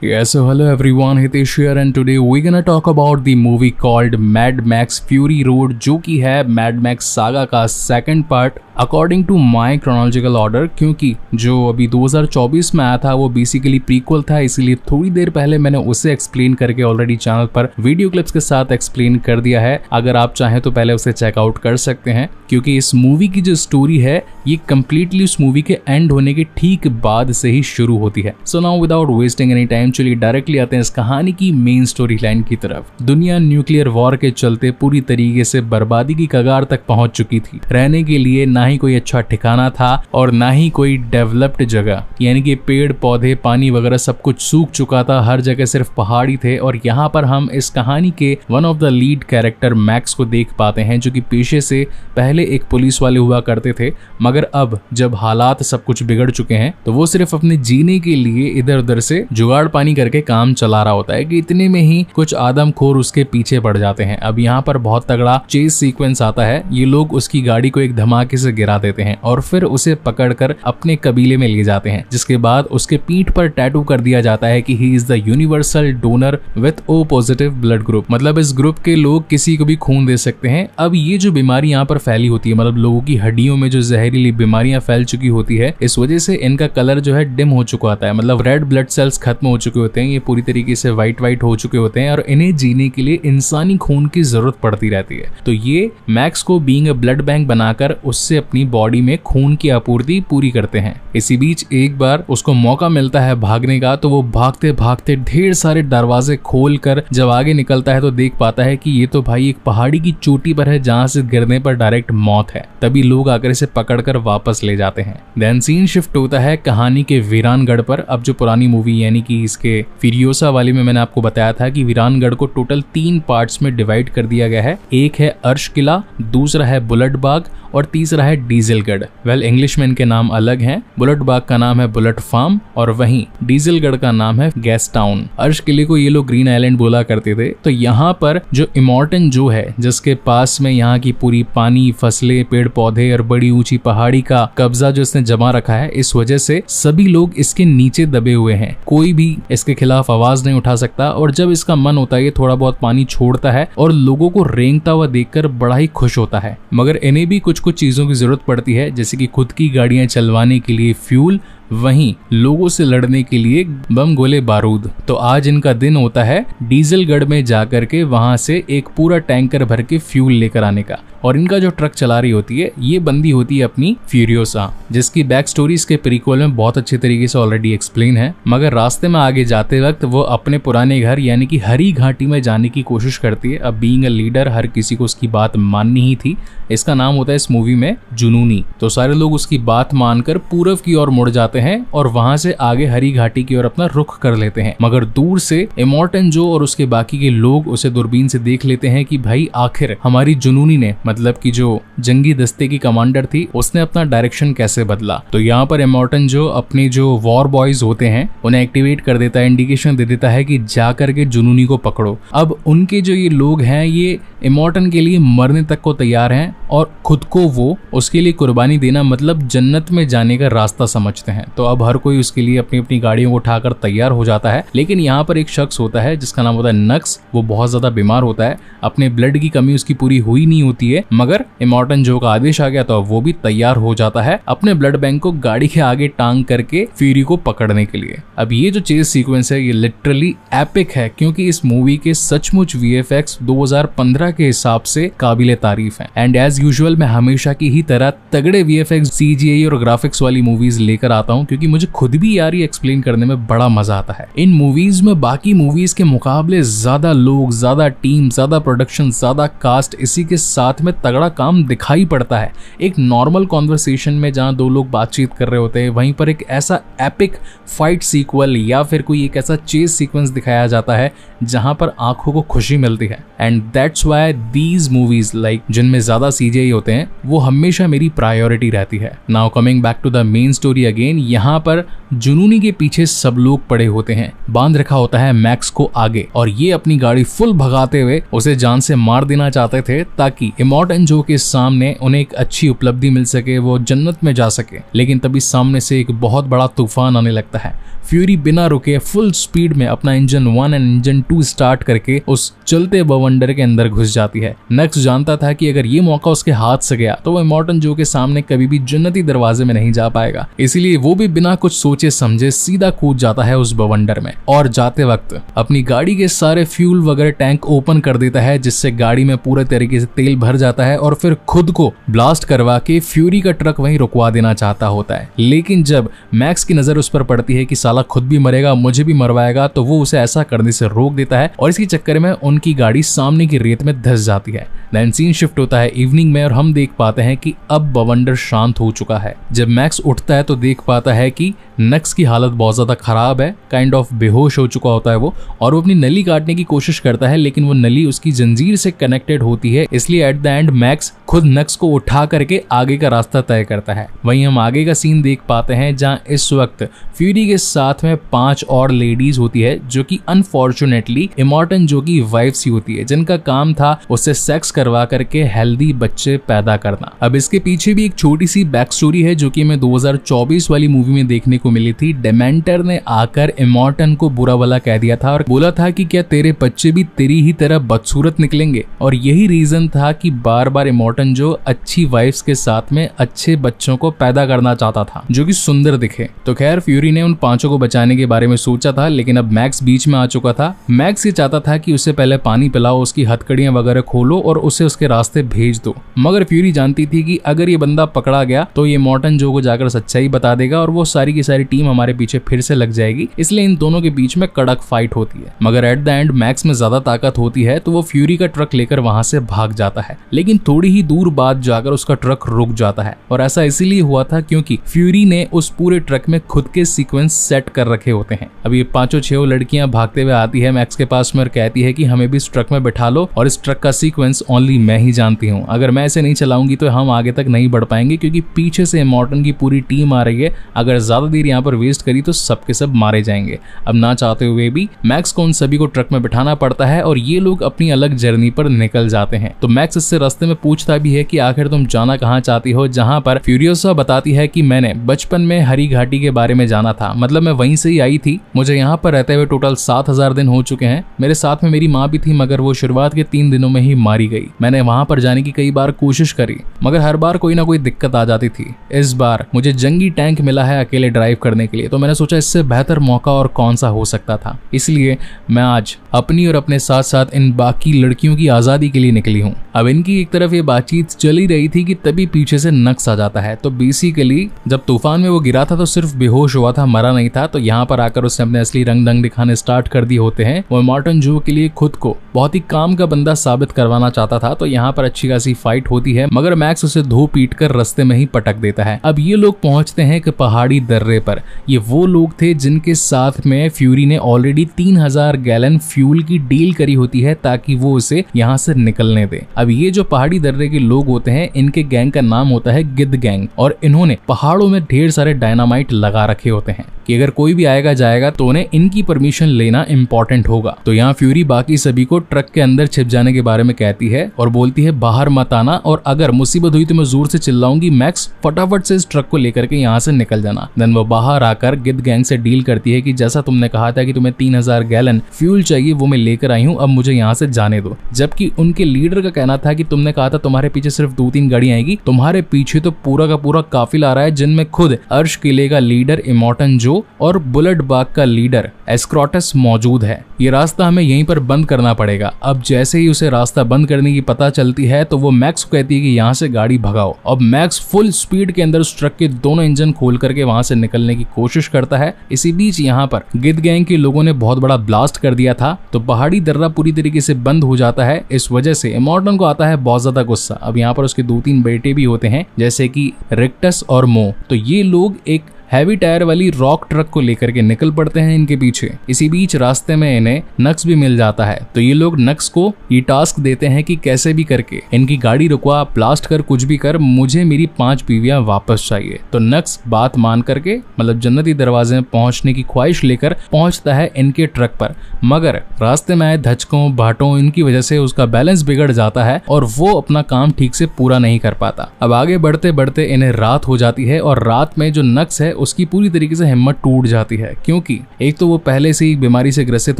Yes, so hello everyone, Hitesh here and today we're gonna talk about the movie called Mad Max Fury Road, जो कि है Mad Max saga का second part according to my chronological order, क्योंकि जो अभी 2024 में आया था वो बेसिकली प्रीक्वल था, इसीलिए थोड़ी देर पहले मैंने उसे एक्सप्लेन करके ऑलरेडी चैनल पर वीडियो क्लिप्स के साथ एक्सप्लेन कर दिया है। अगर आप चाहें तो पहले उसे चेकआउट कर सकते हैं, क्योंकि इस मूवी की जो स्टोरी है ये कम्प्लीटली उस मूवी के एंड होने के ठीक बाद से ही शुरू होती है। So now without wasting any time चलिए डायरेक्टली आते हैं इस कहानी की मेन स्टोरी लाइन की तरफ। दुनिया न्यूक्लियर वॉर के चलते पूरी तरीके से बर्बादी की कगार तक पहुंच चुकी थी। रहने के लिए ना ही कोई अच्छा ठिकाना था और ना ही कोई डेवलप्ड जगह, यानी कि पेड़ पौधे पानी वगैरह सब कुछ सूख चुका था, हर जगह सिर्फ पहाड़ी थे। और यहाँ पर हम इस कहानी के one of the lead character max को देख पाते हैं, जो कि पेशे से पहले एक पुलिस वाले हुआ करते थे, मगर अब जब हालात सब कुछ बिगड़ चुके हैं तो वो सिर्फ अपने जीने के लिए इधर उधर से जुगाड़ पानी करके काम चला रहा होता है कि इतने में ही कुछ आदमखोर उसके पीछे पड़ जाते हैं। अब यहाँ पर बहुत तगड़ा चेस सीक्वेंस आता है। ये लोग उसकी गाड़ी को एक धमाके से गिरा देते हैं और फिर उसे पकड़कर अपने कबीले में ले जाते हैं, जिसके बाद उसके पीठ पर टैटू कर दिया जाता है कि he is the universal donor with O positive blood group, मतलब इस ग्रुप के लोग किसी को भी खून दे सकते हैं। अब ये जो बीमारी यहाँ पर फैली होती है, मतलब लोगों की हड्डियों में जो जहरीली बीमारियां फैल चुकी होती है, इस वजह से इनका कलर जो है डिम हो चुका होता है, मतलब रेड ब्लड सेल्स खत्म हो चुके होते हैं, ये पूरी तरीके से व्हाइट हो चुके होते हैं और इन्हें जीने के लिए इंसानी खून की जरूरत पड़ती रहती है। तो ये मैक्स को बीइंग अ ब्लड बैंक बनाकर उससे अपनी बॉडी में खून की आपूर्ति पूरी करते हैं। इसी बीच एक बार उसको मौका मिलता है भागने का, तो वो भागते भागते ढेर सारे दरवाजे खोलकर जब आगे निकलता है तो देख पाता है कि ये तो भाई एक पहाड़ी की चोटी पर है, जहां से गिरने पर डायरेक्ट मौत है। तभी लोग आकर इसे पकड़कर वापस ले जाते हैं। देन सीन शिफ्ट होता है कहानी के वीरानगढ़ पर। अब जो पुरानी मूवी यानी कि इसके फिरियोसा वाली में मैंने आपको बताया था कि वीरानगढ़ को टोटल 3 पार्ट्स में डिवाइड कर दिया गया है। एक है अर्श किला, दूसरा है बुलेट बाग और तीसरा है डीजलगढ़। वेल इंग्लिश में इनके नाम अलग हैं। बुलेट बाग का नाम है बुलेट फार्म और वहीं डीजलगढ़ का नाम है गैस टाउन। अर्श किले को ये लोग ग्रीन आइलैंड बोला करते थे। तो यहाँ पर जो इमॉर्टन जो है, जिसके पास में यहाँ की पूरी पानी, फसलें, पेड़ पौधे और बड़ी ऊंची पहाड़ी का कब्जा जो इसने जमा रखा है, इस वजह से सभी लोग इसके नीचे दबे हुए हैं। कोई भी इसके खिलाफ आवाज नहीं उठा सकता और जब इसका मन होता है ये थोड़ा बहुत पानी छोड़ता है और लोगों को रेंगता हुआ देखकर बड़ा ही खुश होता है। मगर इन्हें भी कुछ चीजों की जरूरत पड़ती है, जैसे कि खुद की गाड़ियां चलवाने के लिए फ्यूल, वहीं लोगों से लड़ने के लिए बम गोले बारूद। तो आज इनका दिन होता है डीजलगढ़ में जाकर के वहां से एक पूरा टैंकर भर के फ्यूल लेकर आने का। और इनका जो ट्रक चला रही होती है ये बंदी होती है अपनी फ्यूरियोसा, जिसकी बैक स्टोरी इसके प्रीक्वल में बहुत अच्छे तरीके से ऑलरेडी एक्सप्लेन है। मगर रास्ते में आगे जाते वक्त वो अपने पुराने घर यानी कि हरी घाटी में जाने की कोशिश करती है। अब बीइंग अ लीडर हर किसी को उसकी बात माननी ही थी। इसका नाम होता है इस मूवी में जुनूनी। तो सारे लोग उसकी बात मानकर पूरब की ओर मुड़ जाते हैं और वहां से आगे हरी घाटी की ओर अपना रुख कर लेते हैं। मगर दूर से इमॉर्टन जो और उसके बाकी के लोग उसे दूरबीन से देख लेते हैं कि भाई आखिर हमारी जुनूनी ने, मतलब कि जो जंगी दस्ते की कमांडर थी, उसने अपना डायरेक्शन कैसे बदला। तो यहाँ पर इमॉर्टन जो अपने जो वॉर बॉयज होते हैं उन्हें एक्टिवेट कर देता है, इंडिकेशन दे देता है कि जाकर के जुनूनी को पकड़ो। अब उनके जो ये लोग हैं ये इमॉर्टन के लिए मरने तक को तैयार हैं और खुद को वो उसके लिए कुर्बानी देना मतलब जन्नत में जाने का रास्ता समझते हैं। तो अब हर कोई उसके लिए अपनी अपनी गाड़ियों को उठाकर तैयार हो जाता है। लेकिन यहाँ पर एक शख्स होता है जिसका नाम होता है नक्स। वो बहुत ज्यादा बीमार होता है, अपने ब्लड की कमी उसकी पूरी हुई नहीं होती है, मगर इमॉर्टन जो का आदेश आ गया तो वो भी तैयार हो जाता है अपने ब्लड बैंक को गाड़ी के आगे टांग करके फ्यूरी को पकड़ने के लिए। अब ये जो चेज सीक्वेंस है ये लिटरली एपिक है, क्योंकि इस मूवी के सचमुच VFX 2015 के हिसाब से काबिले तारीफ है। एंड एज यूजुअल मैं हमेशा की ही तरह तगड़े VFX, CGI और ग्राफिक्स वाली मूवीज लेकर आता हूँ, क्योंकि मुझे खुद भी यार ये एक्सप्लेन करने में बड़ा मजा आता है। इन मूवीज में बाकी मूवीज के मुकाबले ज्यादा लोग, ज्यादा टीम, ज्यादा प्रोडक्शन, ज्यादा कास्ट, इसी के साथ में तगड़ा काम दिखाई पड़ता है। एक नॉर्मल कॉन्वर्सेशन में जहां दो लोग बातचीत कर रहे होते हैं, वहीं पर एक ऐसा एपिक फाइट सीक्वल या फिर कोई एक ऐसा चेज सीक्वेंस दिखाया जाता है जहां पर आंखों को खुशी मिलती है। And that's why why these movies like जिनमें ज्यादा सीजीआई होते हैं वो हमेशा मेरी प्रायोरिटी रहती है। Now coming back to the main story again, यहाँ पर जुनूनी के पीछे सब लोग पड़े होते हैं, बांध रखा होता है मैक्स को आगे और ये अपनी गाड़ी फुल भगाते हुए उसे जान से मार देना चाहते थे ताकि इमॉर्टन जो के सामने उन्हें एक अच्छी उपलब्धि मिल सके, वो जन्नत में जा सके। लेकिन तभी सामने से एक बहुत बड़ा तूफान आने लगता है। फ्यूरी बिना रुके फुल स्पीड में अपना इंजन 1 एंड इंजन 2 स्टार्ट करके उस चलते बवंडर के अंदर घुस जाती है। नक्स जानता था कि अगर ये मौका उसके हाथ से गया तो वो इमॉर्टन जो के सामने कभी भी जन्नती दरवाजे में नहीं जा पाएगा, इसीलिए वो भी बिना कुछ सोचे समझे सीधा कूद जाता है उस बवंडर में और जाते वक्त अपनी गाड़ी के सारे फ्यूल वगैरह टैंक ओपन कर देता है, जिससे गाड़ी में पूरे तरीके से तेल भर जाता है और फिर खुद को ब्लास्ट करवा के फ्यूरी का ट्रक वहीं रुकवा देना चाहता होता है। लेकिन जब मैक्स की नजर उस पर पड़ती है कि साला खुद भी मरेगा, मुझे भी मरवाएगा, तो वो उसे ऐसा करने से रोक देता है और इसके चक्कर में उनकी गाड़ी सामने की रेत में धंस जाती है। देन सीन शिफ्ट होता है इवनिंग में और हम देख पाते हैं कि अब बवंडर शांत हो चुका है। जब मैक्स उठता है तो देख पाता है कि नक्स की हालत बहुत ज्यादा खराब है, काइंड ऑफ बेहोश हो चुका होता है वो, और वो अपनी नली काटने की कोशिश करता है लेकिन वो नली उसकी जंजीर से कनेक्टेड होती है, इसलिए एट द एंड मैक्स खुद नक्स को उठा करके आगे का रास्ता तय करता है। वहीं हम आगे का सीन देख पाते हैं जहां इस वक्त फ्यूरी के साथ में 5 और लेडीज होती है जो कि अनफॉर्चुनेटली इमॉर्टन जो की वाइफ्स ही होती है, जिनका काम था उससे सेक्स करवा करके हेल्दी बच्चे पैदा करना। अब इसके पीछे भी एक छोटी सी बैक स्टोरी है जो कि हमें 2024 वाली मूवी में देखने को मिली थी। डेमेंटर ने आकर इमॉर्टन को बुरा भला कह दिया था और बोला था कि क्या तेरे बच्चे भी तेरी ही तरह बदसूरत निकलेंगे, और यही रीजन था कि बार बार इमॉर्टन जो अच्छी वाइफ्स के साथ में अच्छे बच्चों को पैदा करना चाहता था जो कि सुंदर दिखे। तो खैर फ्यूरी ने उन 5 को बचाने के बारे में सोचा था, लेकिन अब मैक्स बीच में आ चुका था। मैक्स ये चाहता था कि उसे पहले पानी पिलाओ, उसकी हथकड़ियां वगैरह खोलो और उसे उसके रास्ते भेज दो, मगर फ्यूरी जानती थी कि अगर ये बंदा पकड़ा गया तो ये इमॉर्टन जो को जाकर सच्चाई बता देगा और वो सारी की सारी टीम हमारे पीछे फिर से लग जाएगी, इसलिए इन दोनों के बीच में कड़क फाइट होती है। मगर एट द एंड मैक्स में ज्यादा ताकत होती है तो वो फ्यूरी का ट्रक लेकर वहां से भाग जाता है, लेकिन थोड़ी ही दूर बाद जाकर उसका ट्रक रुक जाता है और ऐसा इसीलिए हुआ था क्योंकि फ्यूरी ने उस पूरे ट्रक में खुद के सीक्वेंस सेट कर रखे होते हैं। अब ये 5-6 लड़कियां भागते हुए आती है मैक्स के पास में और कहती है कि हमें भी इस ट्रक में बैठा लो और इस ट्रक का सीक्वेंस ओनली मैं ही जानती हूँ, अगर मैं इसे नहीं चलाऊंगी तो हम आगे तक नहीं बढ़ पाएंगे क्योंकि पीछे से इमॉर्टन की पूरी टीम आ रही है, अगर ज्यादा देर यहाँ पर वेस्ट करी तो सबके सब मारे जाएंगे। अब ना चाहते हुए भी मैक्स को उन सभी को ट्रक में बिठाना पड़ता है और ये लोग अपनी अलग जर्नी पर निकल जाते हैं। तो मैक्स इससे रास्ते में पूछता भी है कि आखिर तुम जाना कहाँ चाहती हो, जहाँ पर फ्यूरियोसा बताती है कि मैंने बचपन में हरी घाटी के बारे में जाना था, मतलब मैं वहीं से ही आई थी, मुझे यहाँ पर रहते हुए टोटल 7000 दिन हो चुके हैं, मेरे साथ में मेरी माँ भी थी मगर वो शुरुआत के 3 दिनों में ही मारी गई। मैंने वहां पर जाने की कई बार कोशिश करी मगर हर बार कोई ना कोई दिक्कत आ जाती थी। इस बार मुझे जंगी टैंक मिला है अकेले ड्राइव करने के लिए, तो मैंने सोचा इससे बेहतर मौका और कौन सा हो सकता था, इसलिए मैं आज अपनी और अपने साथ साथ इन बाकी लड़कियों की आजादी के लिए निकली हूँ। अब इनकी एक तरफ ये बातचीत चली रही थी कि तभी पीछे से नक्स आ जाता है। तो बेसिकली जब तूफान में वो गिरा था तो सिर्फ बेहोश हुआ था, मरा नहीं था। तो यहाँ पर आकर उसने अपने असली रंग ढंग दिखाने स्टार्ट कर दिए होते हैं। वो इमॉर्टन जो के लिए खुद को बहुत ही काम का बंदा साबित करवाना चाहता था। तो यहाँ पर अच्छी खासी फाइट होती है मगर मैक्स उसे धो पीट कर रास्ते में ही पटक देता है। अब ये लोग पहुंचते हैं कि पहाड़ी दर्रे पर। ये वो लोग थे जिनके साथ में फ्यूरी ने ऑलरेडी 3000 गैलन फ्यूल की डील करी होती है ताकि वो उसे यहाँ से निकलने दे। अब ये जो पहाड़ी दर्रे के लोग होते हैं इनके गैंग का नाम होता है गिद्ध गैंग और इन्होंने पहाड़ों में ढेर सारे डायनामाइट लगा रखे होते हैं कि अगर कोई भी आएगा जाएगा तो उन्हें इनकी परमिशन लेना इंपॉर्टेंट होगा। तो यहाँ फ्यूरी बाकी सभी को ट्रक के अंदर छिप जाने के बारे में कहती है और बोलती है बाहर मत आना और अगर मुसीबत हुई तो मैं जोर से चिल्लाऊंगी, मैक्स फटाफट से इस ट्रक को लेकर के यहाँ से निकल जाना। देन वो बाहर आकर गिद्ध गैंग से डील करती है कि जैसा तुमने कहा था कि तुम्हें 3000 गैलन फ्यूल चाहिए वो मैं लेकर आई हूँ, अब मुझे यहाँ से जाने दो। जबकि उनके लीडर का कहना था कि तुमने कहा था तुम्हारे पीछे सिर्फ 2-3 गाड़ी आएगी, तुम्हारे पीछे तो पूरा का पूरा काफिला आ रहा है जिनमें खुद अर्श किले का लीडर इमॉर्टन जो और बुलेट बाग का लीडर एस्क्रॉटस मौजूद है। ये रास्ता हमें यहीं पर बंद करना पड़ेगा। अब जैसे ही उसे रास्ता बंद करने की पता चलती है तो वो मैक्स को कहती है कि यहाँ से गाड़ी भगाओ। अब मैक्स फुल स्पीड के अंदर उस ट्रक के दोनों इंजन खोल करके वहां से निकलने की कोशिश करता है। इसी बीच यहाँ पर गिद्ध गैंग के लोगों ने बहुत बड़ा ब्लास्ट कर दिया था तो पहाड़ी दर्रा पूरी तरीके से बंद हो जाता है। इस वजह से इमॉर्टन को आता है बहुत ज्यादा गुस्सा। अब यहाँ पर उसके 2-3 बेटे भी होते हैं जैसे कि रिक्टस और मो। तो ये लोग एक हैवी टायर वाली रॉक ट्रक को लेकर के निकल पड़ते हैं इनके पीछे। इसी बीच रास्ते में इन्हें नक्स भी मिल जाता है, तो ये लोग नक्स को ये टास्क देते हैं कि कैसे भी करके इनकी गाड़ी रुकवा, ब्लास्ट कर, कुछ भी कर, मुझे मेरी 5 बीवियां वापस चाहिए। तो नक्स बात मान करके मतलब जन्नती दरवाजे में पहुंचने की ख्वाहिश लेकर पहुंचता है इनके ट्रक पर, मगर रास्ते में आए धचकों बाटों इनकी वजह से उसका बैलेंस बिगड़ जाता है और वो अपना काम ठीक से पूरा नहीं कर पाता। अब आगे बढ़ते बढ़ते इन्हें रात हो जाती है और रात में जो नक्स है उसकी पूरी तरीके से हिम्मत टूट जाती है, क्योंकि एक तो वो पहले से ही बीमारी से ग्रसित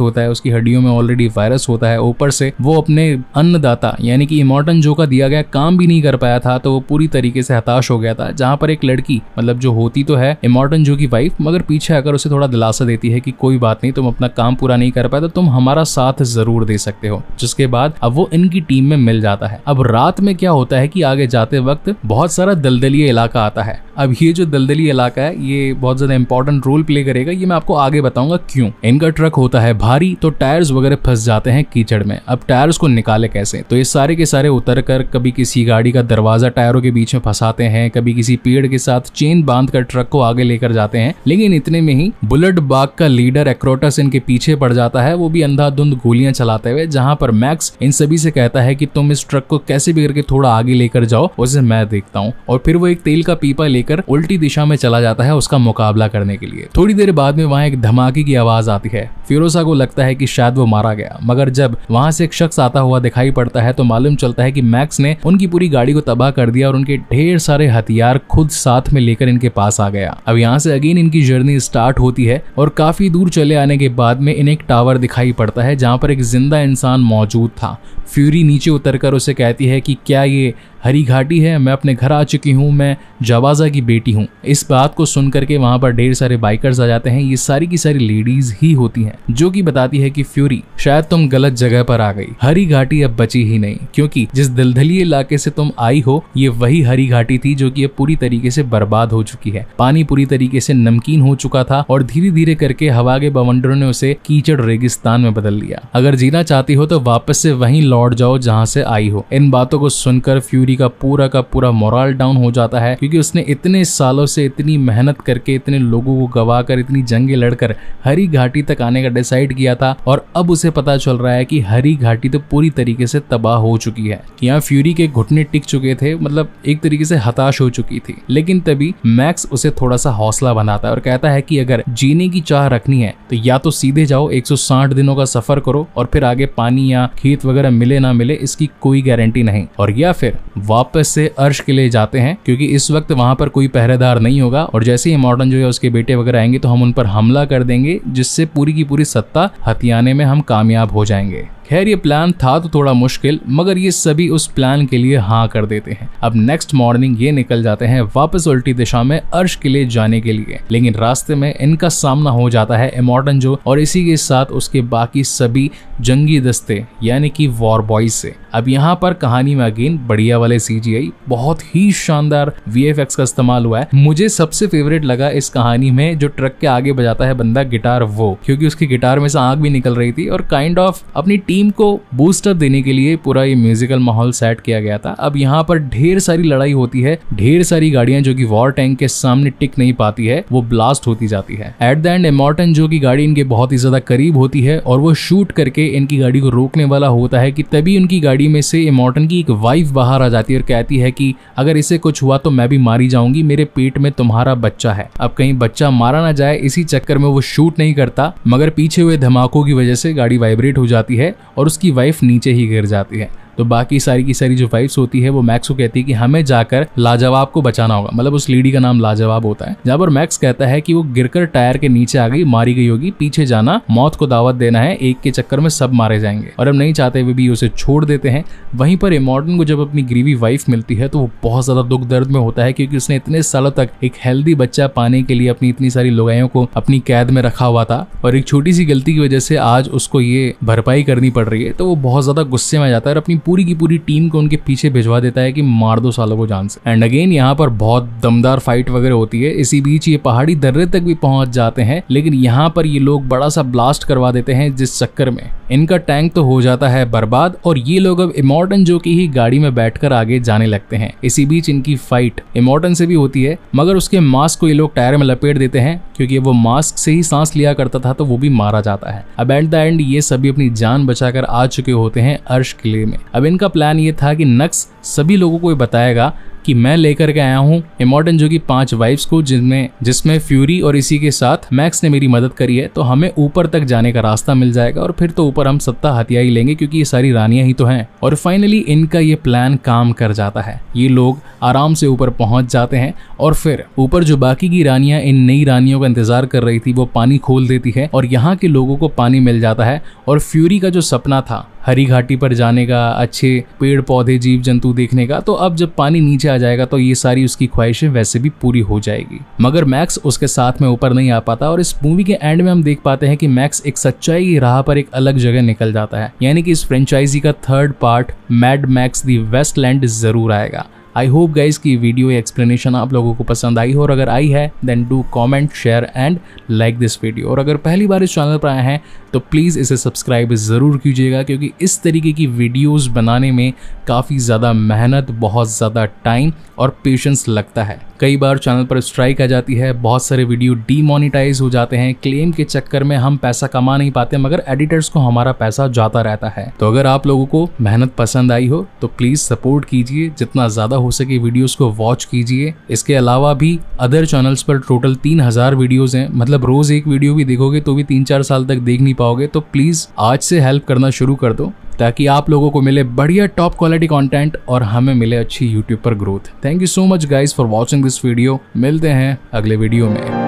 होता है, उसकी हड्डियों में ऑलरेडी वायरस होता है, ऊपर से वो अपने अन्नदाता यानी कि इमॉर्टन जो का दिया गया काम भी नहीं कर पाया था, तो वो पूरी तरीके से हताश हो गया था। जहां पर एक लड़की मतलब जो होती तो है इमॉर्टन जो की वाइफ, मगर पीछे आकर उसे थोड़ा दिलासा देती है कि कोई बात नहीं, तुम अपना काम पूरा नहीं कर पाए तो तुम हमारा साथ जरूर दे सकते हो, जिसके बाद अब वो इनकी टीम में मिल जाता है। अब रात में क्या होता है कि आगे जाते वक्त बहुत सारा दलदली इलाका आता है। अब ये जो दलदली इलाका है ये बहुत ज्यादा इंपॉर्टेंट रोल प्ले करेगा, ये मैं आपको आगे बताऊंगा क्यों। इनका ट्रक होता है भारी, तो टायर्स वगैरह फंस जाते हैं कीचड़ में। अब टायर्स को निकाले कैसे, तो ये सारे के सारे उतर कर कभी किसी गाड़ी का दरवाजा टायरों के बीच में फंसाते हैं, कभी किसी पेड़ के साथ चेन बांध कर ट्रक को आगे लेकर जाते हैं। लेकिन इतने में ही बुलेट बाग का लीडर एक्रोटस इनके पीछे पड़ जाता है, वो भी अंधाधुंध गोलियां चलाते हुए, जहां पर मैक्स इन सभी से कहता है कि तुम इस ट्रक को कैसे भी करके थोड़ा आगे लेकर जाओ, उसे मैं देखता हूँ। और फिर वो एक तेल का पीपा लेकर उल्टी दिशा में चला जाता है उसका मुकाबला करने के लिए। थोड़ी देर बाद में वहां एक धमाके की आवाज आती है। फिरोजा को लगता है कि शायद वो मारा गया, मगर जब वहां से एक शख्स आता हुआ दिखाई पड़ता है तो मालूम चलता है कि मैक्स ने उनकी पूरी गाड़ी को तबाह कर दिया और उनके ढेर सारे हथियार खुद साथ में लेकर इनके पास आ गया। अब यहाँ से अगेन इनकी जर्नी स्टार्ट होती है और काफी दूर चले आने के बाद में इन्हें एक टावर दिखाई पड़ता है जहाँ पर एक जिंदा इंसान मौजूद था। फ्यूरी नीचे उतरकर उसे कहती है कि क्या ये हरी घाटी है, मैं अपने घर आ चुकी हूँ, मैं जावाजा की बेटी हूँ। इस बात को सुनकर के वहां पर ढेर सारे बाइकर्स आ जाते हैं, ये सारी की सारी लेडीज ही होती हैं, जो कि बताती है कि फ्यूरी शायद तुम गलत जगह पर आ गई, हरी घाटी अब बची ही नहीं, क्योंकि जिस दलदली इलाके से तुम आई हो ये वही हरी घाटी थी जो कि अब पूरी तरीके से बर्बाद हो चुकी है। पानी पूरी तरीके से नमकीन हो चुका था और धीरे धीरे करके हवा के बवंडरों ने उसे कीचड़ रेगिस्तान में बदल लिया। अगर जीना चाहती हो तो वापस से वहीं लौट जाओ जहां से आई हो। इन बातों को सुनकर फ्यूरी का पूरा मोरल डाउन हो जाता है, क्योंकि उसने इतने सालों से इतनी मेहनत करके इतने लोगों को गवाकर इतनी जंगें लड़कर हरी घाटी तक आने का डिसाइड किया था और अब उसे पता चल रहा है कि हरी घाटी तो पूरी तरीके से तबाह हो चुकी है। यहाँ फ्यूरी के घुटने टिक चुके थे, मतलब एक तरीके से हताश हो चुकी थी। लेकिन तभी मैक्स उसे थोड़ा सा हौसला बनाता है और कहता है कि अगर जीने की चाह रखनी है तो या तो सीधे जाओ, 160 दिनों का सफर करो और फिर आगे पानी या खेत वगैरह मिले ना मिले इसकी कोई गारंटी नहीं, और या फिर वापस से अर्श के लिए जाते हैं, क्योंकि इस वक्त वहां पर कोई पहरेदार नहीं होगा और जैसे ही इमॉर्टन जो है उसके बेटे वगैरह आएंगे तो हम उन पर हमला कर देंगे, जिससे पूरी की पूरी सत्ता हथियाने में हम कामयाब हो जाएंगे। खैर ये प्लान था तो थोड़ा मुश्किल, मगर ये सभी उस प्लान के लिए हाँ कर देते हैं। अब नेक्स्ट मॉर्निंग ये निकल जाते हैं वापस उल्टी दिशा में अर्श के लिए जाने के लिए, लेकिन रास्ते में इनका सामना हो जाता है इमॉर्टन जो और इसी के साथ उसके बाकी सभी जंगी दस्ते यानी कि वॉर बॉयज से। अब यहाँ पर कहानी में अगेन बढ़िया वाले CGI, बहुत ही शानदार VFX का इस्तेमाल हुआ है। मुझे सबसे फेवरेट लगा इस कहानी में जो ट्रक के आगे बजाता है बंदा गिटार, वो क्योंकि उसकी गिटार में से आग भी निकल रही थी और काइंड ऑफ अपनी टीम को बूस्टअप देने के लिए पूरा ये म्यूजिकल माहौल सेट किया गया था। अब यहाँ पर ढेर सारी लड़ाई होती है, ढेर सारी गाड़ियां जो कि वॉर टैंक के सामने टिक नहीं पाती है वो ब्लास्ट होती जाती है। एट द एंड इमॉर्टन जो की गाड़ी इनके बहुत ही ज्यादा करीब होती है और वो शूट करके इनकी गाड़ी को रोकने वाला होता है कि तभी उनकी गाड़ी में से इमॉर्टन की एक वाइफ बाहर आ जाती है और कहती है कि अगर इसे कुछ हुआ तो मैं भी मारी जाऊंगी, मेरे पेट में तुम्हारा बच्चा है। अब कहीं बच्चा मारा ना जाए इसी चक्कर में वो शूट नहीं करता, मगर पीछे हुए धमाकों की वजह से गाड़ी वाइब्रेट हो जाती है और उसकी वाइफ नीचे ही गिर जाती है। तो बाकी सारी की सारी जो वाइफ्स होती है वो मैक्स को कहती है कि हमें जाकर लाजवाब को बचाना होगा, मतलब उस लेडी का नाम लाजवाब होता है। जहाँ पर मैक्स कहता है कि वो गिरकर टायर के नीचे आ गई, मारी गई होगी, पीछे जाना, मौत को दावत देना है, एक के चक्कर में सब मारे जाएंगे, और अब नहीं चाहते हुए भी उसे छोड़ देते हैं। वहीं पर इमॉर्टन को जब अपनी ग्रीवी वाइफ मिलती है तो वो बहुत ज्यादा दुख दर्द में होता है, क्योंकि उसने इतने सालों तक एक हेल्दी बच्चा पाने के लिए अपनी इतनी सारी लुगाइयों को अपनी कैद में रखा हुआ था और एक छोटी सी गलती की वजह से आज उसको ये भरपाई करनी पड़ रही है। तो वो बहुत ज्यादा गुस्से में आ जाता है और अपनी पूरी की पूरी टीम को उनके पीछे भिजवा देता है कि मार दो सालों को जान से। एंड अगेन यहाँ पर बहुत दमदार फाइट वगैरह होती है। इसी बीच ये पहाड़ी दर्रे तक भी पहुंच जाते हैं, लेकिन यहाँ पर ये लोग बड़ा सा ब्लास्ट करवा देते हैं, जिस चक्कर में इनका टैंक तो हो जाता है बर्बाद और ये लोग अब इमॉर्टन जो की ही गाड़ी में बैठकर आगे जाने लगते हैं। इसी बीच इनकी फाइट इमॉर्टन से भी होती है, मगर उसके मास्क को ये लोग टायर में लपेट देते हैं, क्योंकि वो मास्क से ही सांस लिया करता था तो वो भी मारा जाता है। अब एट द एंड ये सभी अपनी जान बचाकर आ चुके होते हैं अर्श किले में। अब इनका प्लान ये था कि नक्स सभी लोगों को बताएगा कि मैं लेकर के आया हूँ इमॉर्टन जो की 5 वाइफ्स को, जिसमें फ्यूरी और इसी के साथ मैक्स ने मेरी मदद करी है, तो हमें ऊपर तक जाने का रास्ता मिल जाएगा और फिर तो ऊपर हम सत्ता हथिया ही लेंगे, क्योंकि ये सारी रानियां ही तो हैं। और फाइनली इनका ये प्लान काम कर जाता है। ये लोग आराम से ऊपर पहुंच जाते हैं और फिर ऊपर जो बाकी की रानियां इन नई रानियों का इंतजार कर रही थी वो पानी खोल देती है और यहाँ के लोगों को पानी मिल जाता है। और फ्यूरी का जो सपना था हरी घाटी पर जाने का, अच्छे पेड़ पौधे जीव जंतु देखने का, तो अब जब पानी नीचे आ जाएगा तो ये सारी उसकी ख्वाहिशें वैसे भी पूरी हो जाएगी। मगर मैक्स उसके साथ में ऊपर नहीं आ पाता और इस मूवी के एंड में हम देख पाते हैं कि मैक्स एक सच्चाई की राह पर एक अलग जगह निकल जाता है। यानी कि इस फ्रेंचाइजी का 3rd part Mad Max the Wasteland जरूर आएगा। आई होप गाइज की वीडियो एक्सप्लेनेशन आप लोगों को पसंद आई हो, और अगर आई है then do comment, share and like this video. और अगर पहली बार इस चैनल पर आए हैं तो प्लीज़ इसे सब्सक्राइब ज़रूर कीजिएगा, क्योंकि इस तरीके की वीडियोस बनाने में काफ़ी ज़्यादा मेहनत, बहुत ज़्यादा टाइम और पेशेंस लगता है। कई बार चैनल पर स्ट्राइक आ जाती है, बहुत सारे वीडियो डीमोनेटाइज हो जाते हैं, क्लेम के चक्कर में हम पैसा कमा नहीं पाते, मगर एडिटर्स को हमारा पैसा जाता रहता है। तो अगर आप लोगों को मेहनत पसंद आई हो तो प्लीज़ सपोर्ट कीजिए, जितना ज़्यादा हो सके वीडियोस को वॉच कीजिए। इसके अलावा भी अदर चैनल्स पर टोटल 3000 वीडियोस हैं, मतलब रोज एक वीडियो भी देखोगे तो भी 3-4 साल तक देख नहीं पाओगे। तो प्लीज आज से हेल्प करना शुरू कर दो, ताकि आप लोगों को मिले बढ़िया टॉप क्वालिटी कंटेंट और हमें मिले अच्छी यूट्यूब पर growth. Thank you so much guys for watching this video. मिलते हैं अगले वीडियो में।